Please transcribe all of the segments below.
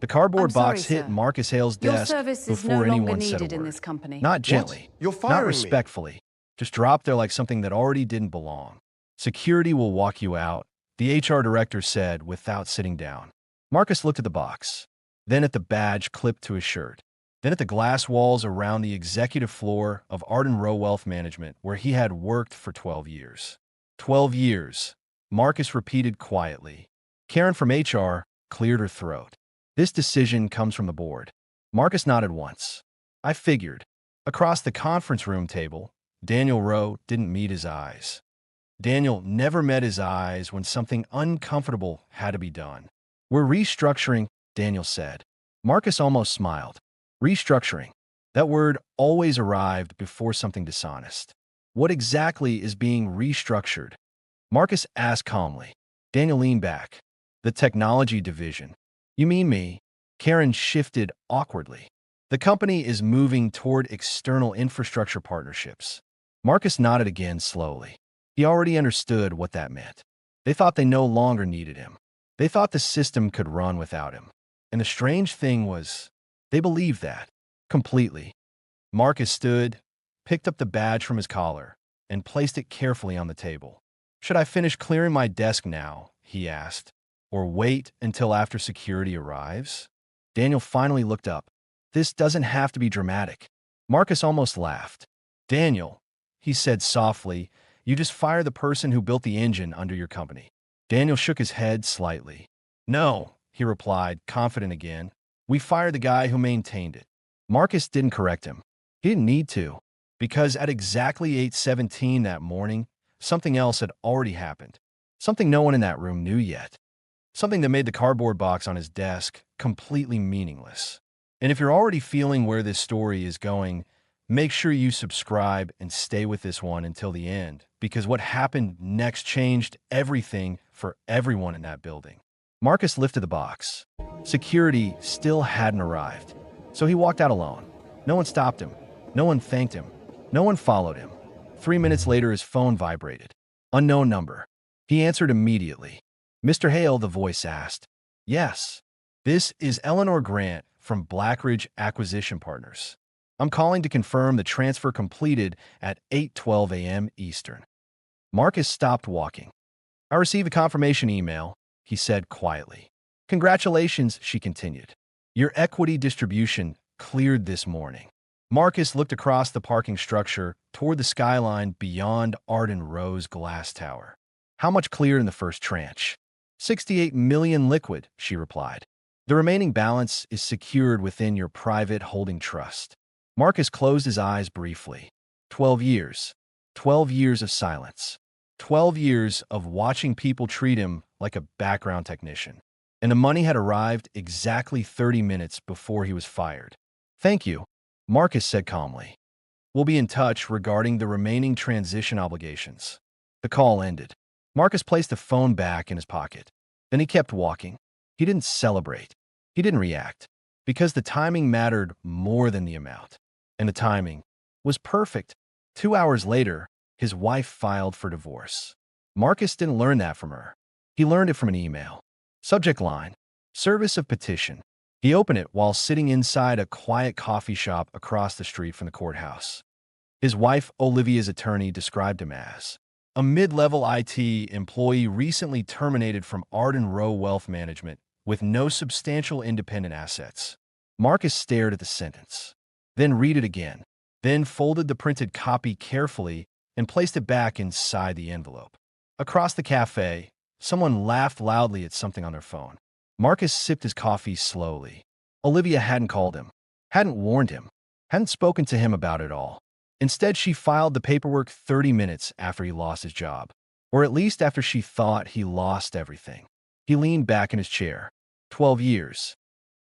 The I'm cardboard sorry, box hit sir. Marcus Hale's Your desk service is before no longer anyone said a needed in word. this company. Not gently, You're not firing me. respectfully, just dropped there like something that already didn't belong. Security will walk you out, the HR director said without sitting down. Marcus looked at the box, then at the badge clipped to his shirt, then at the glass walls around the executive floor of Arden Row Wealth Management, where he had worked for 12 years. 12 years, Marcus repeated quietly. Karen from HR cleared her throat. This decision comes from the board. Marcus nodded once. I figured. Across the conference room table, Daniel Rowe didn't meet his eyes. Daniel never met his eyes when something uncomfortable had to be done. We're restructuring, Daniel said. Marcus almost smiled. Restructuring. That word always arrived before something dishonest. What exactly is being restructured? Marcus asked calmly. Daniel leaned back. The technology division. You mean me? Karen shifted awkwardly. The company is moving toward external infrastructure partnerships. Marcus nodded again slowly. He already understood what that meant. They thought they no longer needed him. They thought the system could run without him. And the strange thing was, they believed that. Completely. Marcus stood, picked up the badge from his collar, and placed it carefully on the table. Should I finish clearing my desk now? He asked. Or wait until after security arrives? Daniel finally looked up. This doesn't have to be dramatic. Marcus almost laughed. Daniel, he said softly, you just fire the person who built the engine under your company. Daniel shook his head slightly. No, he replied, confident again. We fired the guy who maintained it. Marcus didn't correct him. He didn't need to, because at exactly 8:17 that morning, something else had already happened. Something no one in that room knew yet. Something that made the cardboard box on his desk completely meaningless. And if you're already feeling where this story is going, make sure you subscribe and stay with this one until the end, because what happened next changed everything for everyone in that building. Marcus lifted the box. Security still hadn't arrived, so he walked out alone. No one stopped him. No one thanked him. No one followed him. 3 minutes later, his phone vibrated. Unknown number. He answered immediately. Mr. Hale, the voice asked. Yes. This is Eleanor Grant from Blackridge Acquisition Partners. I'm calling to confirm the transfer completed at 8:12 a.m. Eastern. Marcus stopped walking. I received a confirmation email, he said quietly. Congratulations, she continued. Your equity distribution cleared this morning. Marcus looked across the parking structure toward the skyline beyond Arden Row's glass tower. How much cleared in the first tranche? 68 million liquid, she replied. The remaining balance is secured within your private holding trust. Marcus closed his eyes briefly. 12 years. 12 years of silence. 12 years of watching people treat him like a background technician. And the money had arrived exactly 30 minutes before he was fired. Thank you, Marcus said calmly. We'll be in touch regarding the remaining transition obligations. The call ended. Marcus placed the phone back in his pocket. Then he kept walking. He didn't celebrate. He didn't react, because the timing mattered more than the amount. And the timing was perfect. 2 hours later, his wife filed for divorce. Marcus didn't learn that from her. He learned it from an email. Subject line, service of petition. He opened it while sitting inside a quiet coffee shop across the street from the courthouse. His wife, Olivia's attorney, described him as a mid-level IT employee recently terminated from Arden Row Wealth Management with no substantial independent assets. Marcus stared at the sentence, then read it again, then folded the printed copy carefully and placed it back inside the envelope. Across the cafe, someone laughed loudly at something on their phone. Marcus sipped his coffee slowly. Olivia hadn't called him, hadn't warned him, hadn't spoken to him about it all. Instead, she filed the paperwork 30 minutes after he lost his job, or at least after she thought he lost everything. He leaned back in his chair. 12 years.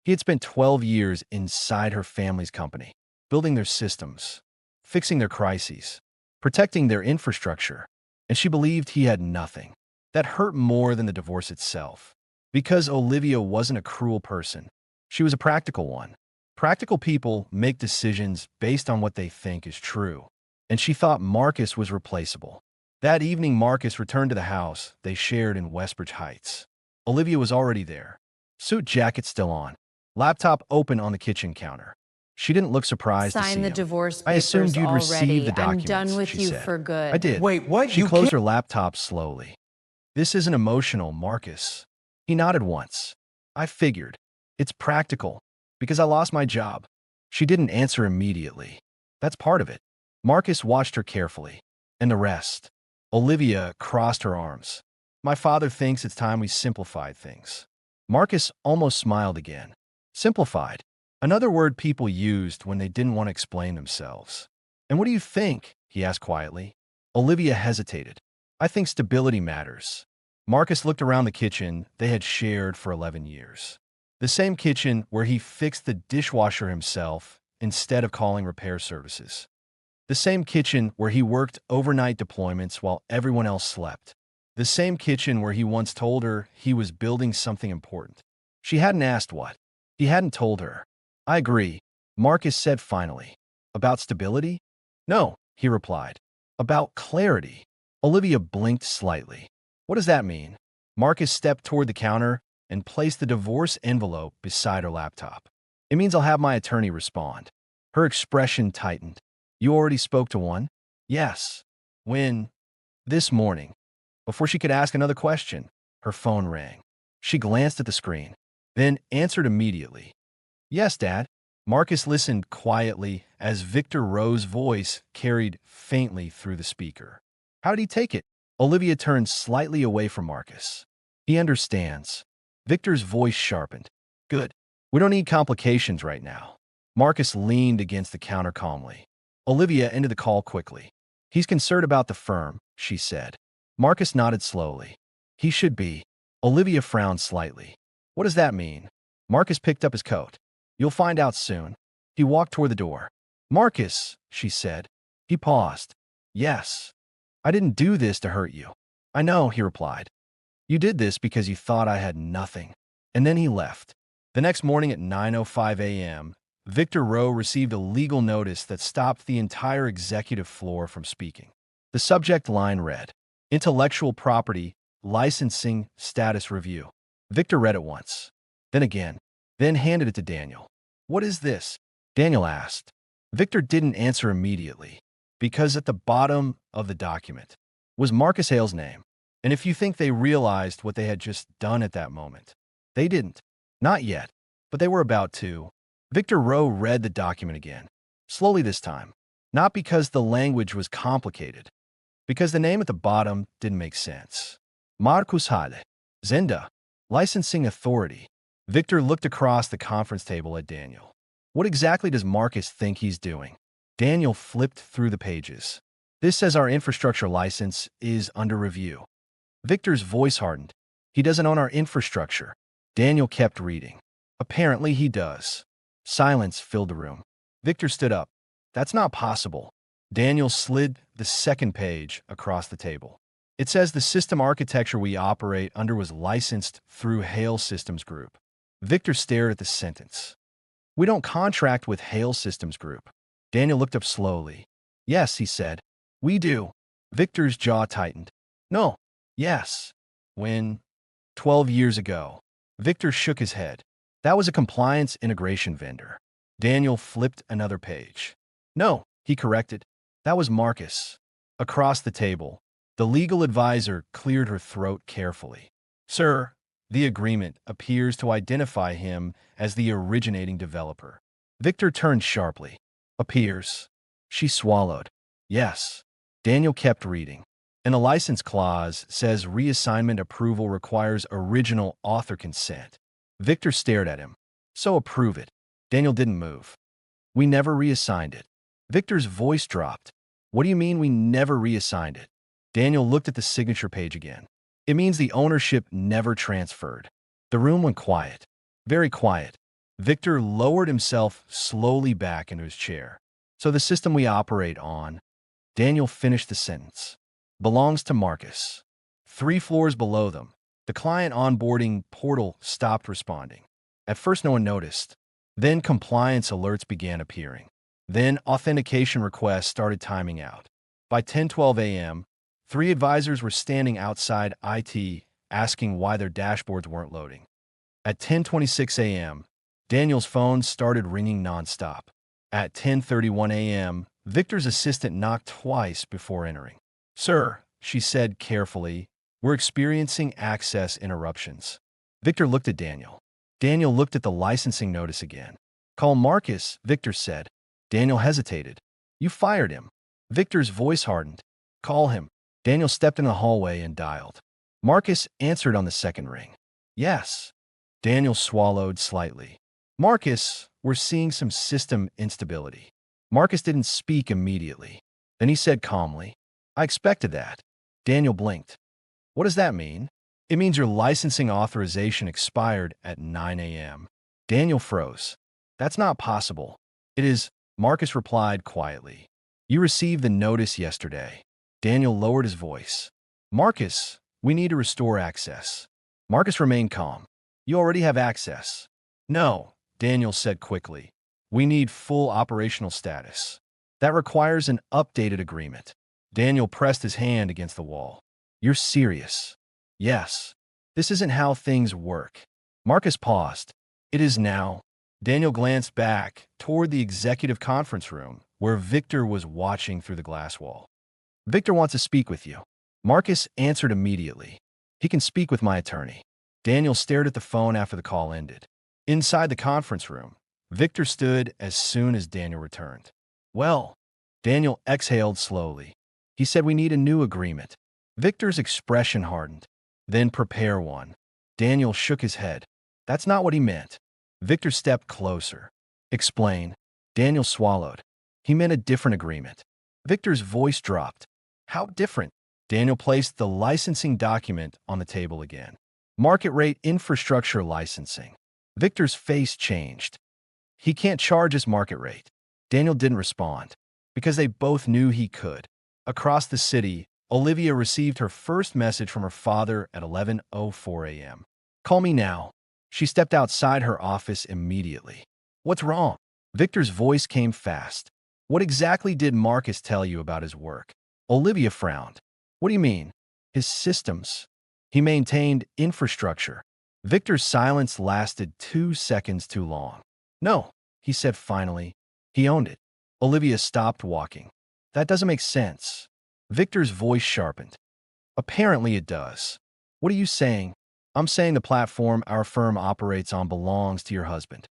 He had spent 12 years inside her family's company, building their systems, fixing their crises, protecting their infrastructure, and she believed he had nothing. That hurt more than the divorce itself. Because Olivia wasn't a cruel person, she was a practical one. Practical people make decisions based on what they think is true, and she thought Marcus was replaceable. That evening, Marcus returned to the house they shared in Westbridge Heights. Olivia was already there, suit jacket still on. Laptop open on the kitchen counter. She didn't look surprised to Sign see the him. divorce I assumed papers you'd receive already. the I'm done documents, with she you said. for good. I did. Wait, what? She You closed can't. her laptop slowly. This isn't emotional, Marcus. He nodded once. I figured. It's practical. Because I lost my job. She didn't answer immediately. That's part of it. Marcus watched her carefully. And the rest. Olivia crossed her arms. My father thinks it's time we simplified things. Marcus almost smiled again. Simplified. Another word people used when they didn't want to explain themselves. And what do you think? He asked quietly. Olivia hesitated. I think stability matters. Marcus looked around the kitchen they had shared for 11 years. The same kitchen where he fixed the dishwasher himself instead of calling repair services. The same kitchen where he worked overnight deployments while everyone else slept. The same kitchen where he once told her he was building something important. She hadn't asked what. He hadn't told her. I agree, Marcus said finally. About stability? No, he replied. About clarity. Olivia blinked slightly. What does that mean? Marcus stepped toward the counter and placed the divorce envelope beside her laptop. It means I'll have my attorney respond. Her expression tightened. You already spoke to one? Yes. When? This morning. Before she could ask another question, her phone rang. She glanced at the screen, then answered immediately. Yes, Dad. Marcus listened quietly as Victor Rowe's voice carried faintly through the speaker. How did he take it? Olivia turned slightly away from Marcus. He understands. Victor's voice sharpened. Good. We don't need complications right now. Marcus leaned against the counter calmly. Olivia ended the call quickly. He's concerned about the firm, she said. Marcus nodded slowly. He should be. Olivia frowned slightly. What does that mean? Marcus picked up his coat. You'll find out soon. He walked toward the door. Marcus, she said. He paused. Yes. I didn't do this to hurt you. I know, he replied. You did this because you thought I had nothing. And then he left. The next morning at 9:05 a.m., Victor Rowe received a legal notice that stopped the entire executive floor from speaking. The subject line read, Intellectual Property, Licensing Status Review. Victor read it once, then again, then handed it to Daniel. What is this? Daniel asked. Victor didn't answer immediately, because at the bottom of the document was Marcus Hale's name. And if you think they realized what they had just done at that moment, they didn't. Not yet, but they were about to. Victor Rowe read the document again, slowly this time, not because the language was complicated, because the name at the bottom didn't make sense. Marcus Hale, Zenda, Licensing Authority. Victor looked across the conference table at Daniel. What exactly does Marcus think he's doing? Daniel flipped through the pages. This says our infrastructure license is under review. Victor's voice hardened. He doesn't own our infrastructure. Daniel kept reading. Apparently he does. Silence filled the room. Victor stood up. That's not possible. Daniel slid the second page across the table. It says the system architecture we operate under was licensed through Hale Systems Group. Victor stared at the sentence. We don't contract with Hale Systems Group. Daniel looked up slowly. Yes, he said. We do. Victor's jaw tightened. No. Yes. When? 12 years ago. Victor shook his head. That was a compliance integration vendor. Daniel flipped another page. No, he corrected. That was Marcus. Across the table, the legal advisor cleared her throat carefully. Sir, the agreement appears to identify him as the originating developer. Victor turned sharply. Appears. She swallowed. Yes. Daniel kept reading. And the license clause says reassignment approval requires original author consent. Victor stared at him. So approve it. Daniel didn't move. We never reassigned it. Victor's voice dropped. What do you mean we never reassigned it? Daniel looked at the signature page again. It means the ownership never transferred. The room went quiet. Very quiet. Victor lowered himself slowly back into his chair. So the system we operate on, Daniel finished the sentence, belongs to Marcus. 3 floors below them, the client onboarding portal stopped responding. At first, no one noticed. Then compliance alerts began appearing. Then authentication requests started timing out. By 10:12 a.m., 3 advisors were standing outside IT asking why their dashboards weren't loading. At 10:26 a.m., Daniel's phone started ringing nonstop. At 10:31 a.m., Victor's assistant knocked twice before entering. "Sir," she said carefully, "we're experiencing access interruptions." Victor looked at Daniel. Daniel looked at the licensing notice again. "Call Marcus," Victor said. Daniel hesitated. "You fired him." Victor's voice hardened. "Call him." Daniel stepped in the hallway and dialed. Marcus answered on the second ring. "Yes." Daniel swallowed slightly. "Marcus, we're seeing some system instability." Marcus didn't speak immediately. Then he said calmly, "I expected that." Daniel blinked. "What does that mean?" "It means your licensing authorization expired at 9 a.m. Daniel froze. "That's not possible." "It is," Marcus replied quietly. "You received the notice yesterday." Daniel lowered his voice. "Marcus, we need to restore access." Marcus remained calm. "You already have access." "No," Daniel said quickly. "We need full operational status. That requires an updated agreement." Daniel pressed his hand against the wall. "You're serious?" "Yes. This isn't how things work." Marcus paused. "It is now." Daniel glanced back toward the executive conference room, where Victor was watching through the glass wall. "Victor wants to speak with you." Marcus answered immediately. "He can speak with my attorney." Daniel stared at the phone after the call ended. Inside the conference room, Victor stood as soon as Daniel returned. "Well," Daniel exhaled slowly. He said, "We need a new agreement." Victor's expression hardened. "Then prepare one." Daniel shook his head. "That's not what he meant." Victor stepped closer. "Explain." Daniel swallowed. "He meant a different agreement." Victor's voice dropped. "How different?" Daniel placed the licensing document on the table again. "Market rate infrastructure licensing." Victor's face changed. "He can't charge us market rate." Daniel didn't respond, because they both knew he could. Across the city, Olivia received her first message from her father at 11:04 a.m. "Call me now." She stepped outside her office immediately. "What's wrong?" Victor's voice came fast. "What exactly did Marcus tell you about his work?" Olivia frowned. "What do you mean?" "His systems. He maintained infrastructure." Victor's silence lasted 2 seconds too long. "No," he said finally. "He owned it." Olivia stopped walking. "That doesn't make sense." Victor's voice sharpened. "Apparently it does." "What are you saying?" "I'm saying the platform our firm operates on belongs to your husband."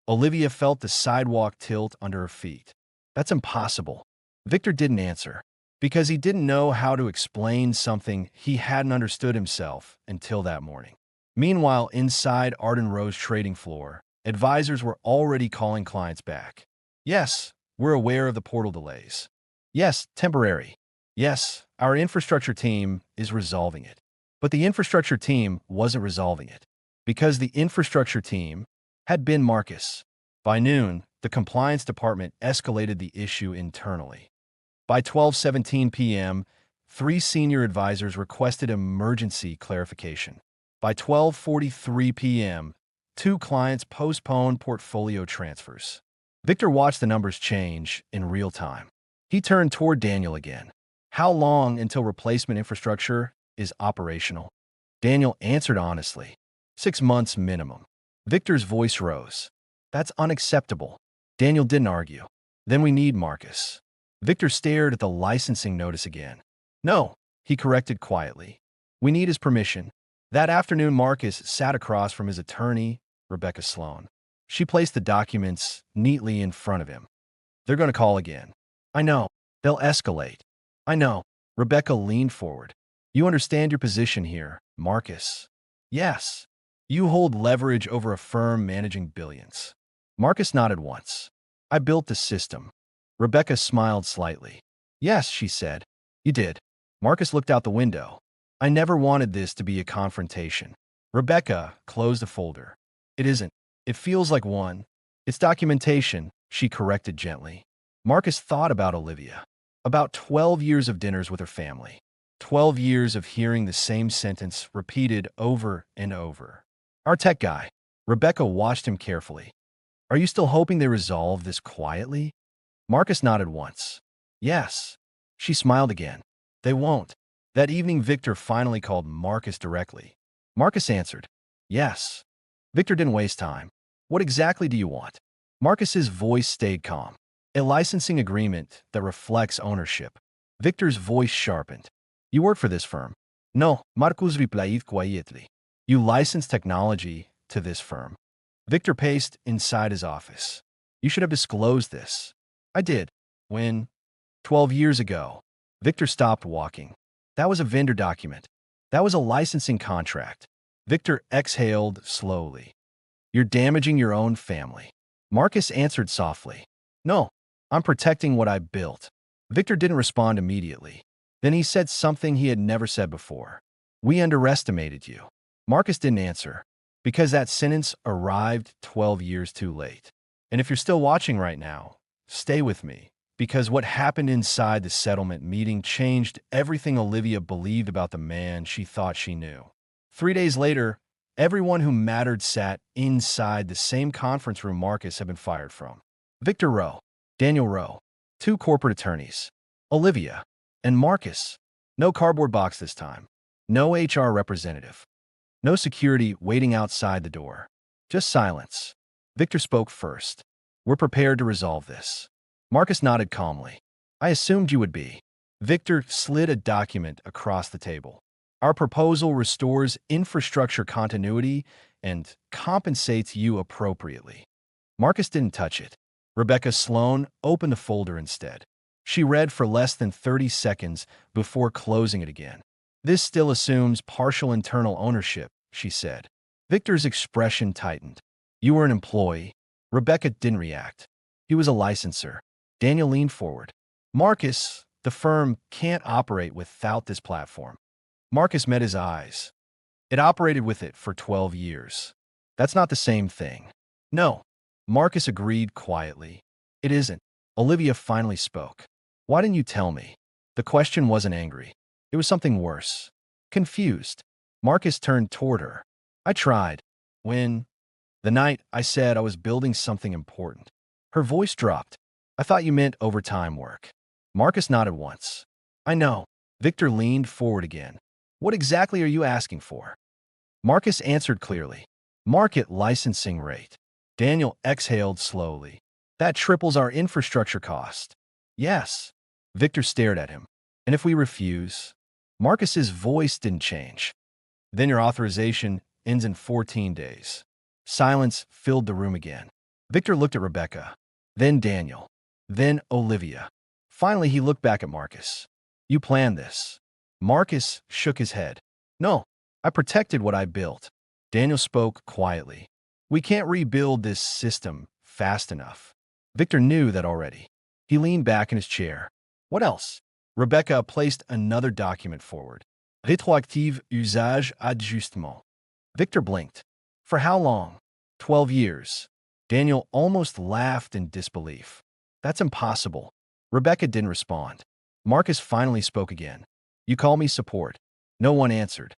Olivia felt the sidewalk tilt under her feet. "That's impossible." Victor didn't answer, because he didn't know how to explain something he hadn't understood himself until that morning. Meanwhile, inside Arden Rowe's trading floor, advisors were already calling clients back. "Yes, we're aware of the portal delays." "Yes, temporary." "Yes, our infrastructure team is resolving it." But the infrastructure team wasn't resolving it, because the infrastructure team had been Marcus. By noon, the compliance department escalated the issue internally. By 12:17 p.m., 3 senior advisors requested emergency clarification. By 12:43 p.m., 2 clients postponed portfolio transfers. Victor watched the numbers change in real time. He turned toward Daniel again. "How long until replacement infrastructure is operational?" Daniel answered honestly. 6 months minimum." Victor's voice rose. "That's unacceptable." Daniel didn't argue. "Then we need Marcus." Victor stared at the licensing notice again. "No," he corrected quietly. "We need his permission." That afternoon, Marcus sat across from his attorney, Rebecca Sloan. She placed the documents neatly in front of him. "They're going to call again." "I know. They'll escalate." "I know." Rebecca leaned forward. "You understand your position here, Marcus?" "Yes." "You hold leverage over a firm managing billions." Marcus nodded once. "I built the system." Rebecca smiled slightly. "Yes," she said. "You did." Marcus looked out the window. "I never wanted this to be a confrontation." Rebecca closed the folder. "It isn't. It feels like one." "It's documentation," she corrected gently. Marcus thought about Olivia. About 12 years of dinners with her family. 12 years of hearing the same sentence repeated over and over. "Our tech guy." Rebecca watched him carefully. "Are you still hoping they resolve this quietly?" Marcus nodded once. "Yes." She smiled again. "They won't." That evening, Victor finally called Marcus directly. Marcus answered. "Yes." Victor didn't waste time. What exactly do you want? Marcus's voice stayed calm. A licensing agreement that reflects ownership. Victor's voice sharpened. You work for this firm? No, Marcus replied quietly. You license technology to this firm. Victor paced inside his office. You should have disclosed this. I did. When? 12 years ago. Victor stopped walking. That was a vendor document. That was a licensing contract. Victor exhaled slowly. You're damaging your own family. Marcus answered softly. No, I'm protecting what I built. Victor didn't respond immediately. Then he said something he had never said before. We underestimated you. Marcus didn't answer, because that sentence arrived 12 years too late. And if you're still watching right now, stay with me, because what happened inside the settlement meeting changed everything Olivia believed about the man she thought she knew. 3 days later, everyone who mattered sat inside the same conference room Marcus had been fired from. Victor Rowe, Daniel Rowe, two corporate attorneys, Olivia, and Marcus. No cardboard box this time. No HR representative. No security waiting outside the door. Just silence. Victor spoke first. We're prepared to resolve this. Marcus nodded calmly. I assumed you would be. Victor slid a document across the table. Our proposal restores infrastructure continuity and compensates you appropriately. Marcus didn't touch it. Rebecca Sloan opened the folder instead. She read for less than 30 seconds before closing it again. This still assumes partial internal ownership, she said. Victor's expression tightened. You were an employee. Rebecca didn't react. He was a licenser. Daniel leaned forward. Marcus, the firm can't operate without this platform. Marcus met his eyes. It operated with it for 12 years. That's not the same thing. No. Marcus agreed quietly. It isn't. Olivia finally spoke. Why didn't you tell me? The question wasn't angry. It was something worse. Confused. Marcus turned toward her. I tried. When? The night I said I was building something important. Her voice dropped. I thought you meant overtime work. Marcus nodded once. I know. Victor leaned forward again. What exactly are you asking for? Marcus answered clearly. Market licensing rate. Daniel exhaled slowly. That triples our infrastructure cost. Yes. Victor stared at him. And if we refuse? Marcus's voice didn't change. Then your authorization ends in 14 days. Silence filled the room again. Victor looked at Rebecca, then Daniel, then Olivia. Finally, he looked back at Marcus. You planned this. Marcus shook his head. No, I protected what I built. Daniel spoke quietly. We can't rebuild this system fast enough. Victor knew that already. He leaned back in his chair. What else? Rebecca placed another document forward. Rétroactive usage ajustement. Victor blinked. For how long? 12 years. Daniel almost laughed in disbelief. That's impossible. Rebecca didn't respond. Marcus finally spoke again. You call me support. No one answered.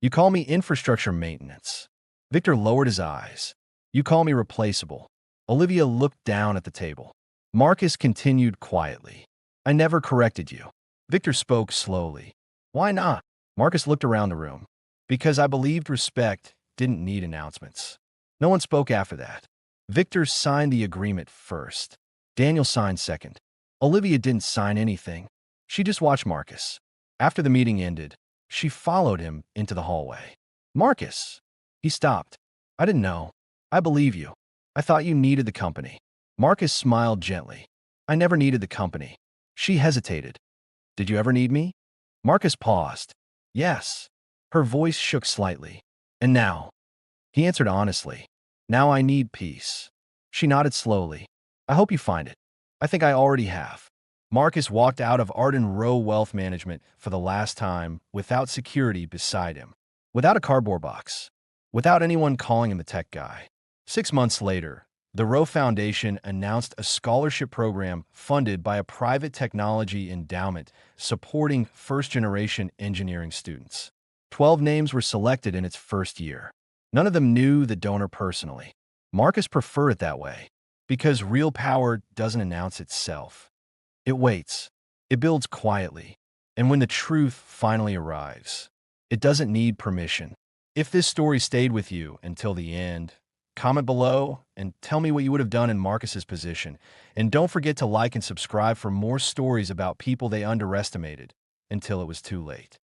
You call me infrastructure maintenance. Victor lowered his eyes. You call me replaceable. Olivia looked down at the table. Marcus continued quietly. I never corrected you. Victor spoke slowly. Why not? Marcus looked around the room. Because I believed respect didn't need announcements. No one spoke after that. Victor signed the agreement first. Daniel signed second. Olivia didn't sign anything. She just watched Marcus. After the meeting ended, she followed him into the hallway. Marcus! He stopped. I didn't know. I believe you. I thought you needed the company. Marcus smiled gently. I never needed the company. She hesitated. Did you ever need me? Marcus paused. Yes. Her voice shook slightly. And now? He answered honestly. Now I need peace. She nodded slowly. I hope you find it. I think I already have. Marcus walked out of Arden Rowe Wealth Management for the last time without security beside him. Without a cardboard box. Without anyone calling him the tech guy. 6 months later, the Rowe Foundation announced a scholarship program funded by a private technology endowment supporting first-generation engineering students. 12 names were selected in its first year. None of them knew the donor personally. Marcus preferred it that way, because real power doesn't announce itself. It waits. It builds quietly. And when the truth finally arrives, it doesn't need permission. If this story stayed with you until the end, Comment below and tell me what you would have done in Marcus's position. And don't forget to like and subscribe for more stories about people they underestimated until it was too late.